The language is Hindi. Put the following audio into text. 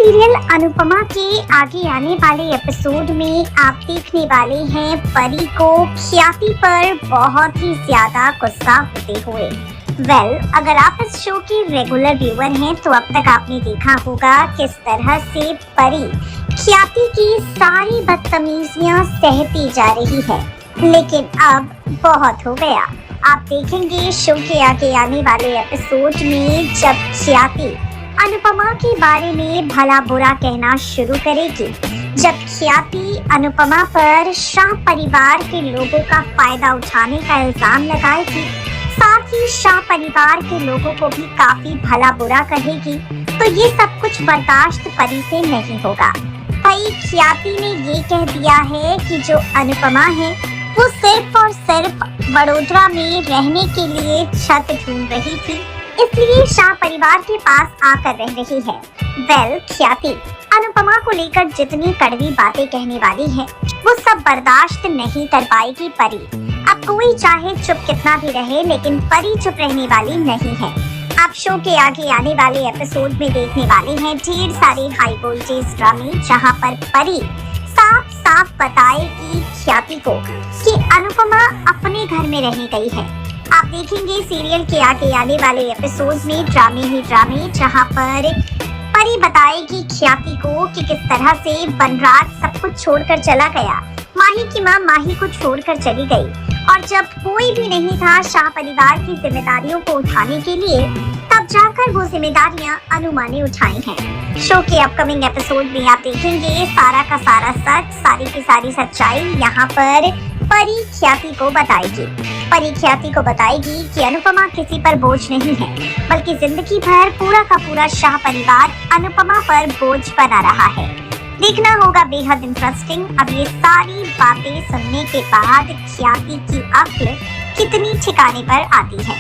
सीरियल अनुपमा के आगे आने वाले एपिसोड में आप देखने वाले हैं परी को ख्याति पर बहुत ही ज्यादा गुस्सा होते हुए। अगर आप इस शो के रेगुलर व्यूअर हैं तो अब तक आपने देखा होगा किस तरह से परी ख्याति की सारी बदतमीजियां सहती जा रही है, लेकिन अब बहुत हो गया। आप देखेंगे शो के आगे आने वाले एपिसोड में जब ख्याति अनुपमा के बारे में भला बुरा कहना शुरू करेगी, जब ख्याति अनुपमा पर शाह परिवार के लोगों का फायदा उठाने का इल्जाम लगाएगी, साथ ही शाह परिवार के लोगों को भी काफी भला बुरा कहेगी, तो ये सब कुछ बर्दाश्त परी से नहीं होगा। भाई ख्याति ने ये कह दिया है कि जो अनुपमा है वो सिर्फ और सिर्फ वडोदरा में रहने के लिए छत ढूंढ रही थी, इसलिए शाह परिवार के पास आकर रह रही है। ख्याति अनुपमा को लेकर जितनी कड़वी बातें कहने वाली है वो सब बर्दाश्त नहीं कर पाएगी परी। अब कोई चाहे चुप कितना भी रहे, लेकिन परी चुप रहने वाली नहीं है। आप शो के आगे आने वाले एपिसोड में देखने वाले हैं ढेर सारे हाई वोल्टेज ड्रामे, जहां पर परी साफ साफ बताएगी ख्याति को कि अनुपमा अपने घर में रहने गई है। आप देखेंगे सीरियल के आगे आने वाले एपिसोड में ड्रामे ही ड्रामे, जहां पर परी बताएगी ख्याति को कि किस तरह से बनराज सब कुछ छोड़कर चला गया, माही की माँ माही को छोड़कर चली गई, और जब कोई भी नहीं था शाह परिवार की जिम्मेदारियों को उठाने के लिए, तब जाकर वो जिम्मेदारियां अनुमा ने उठाई हैं। शो के अपकमिंग एपिसोड में आप देखेंगे सारा का सारा सच, सारी की सारी सच्चाई यहाँ पर परी ख्याति को बताएगी। परी ख्याति को बताएगी कि अनुपमा किसी पर बोझ नहीं है, बल्कि जिंदगी भर पूरा का पूरा शाह परिवार अनुपमा पर बोझ बना रहा है। देखना होगा बेहद इंटरेस्टिंग। अब ये सारी बातें सुनने के बाद ख्याति की अक्ल कितनी ठिकाने पर आती है।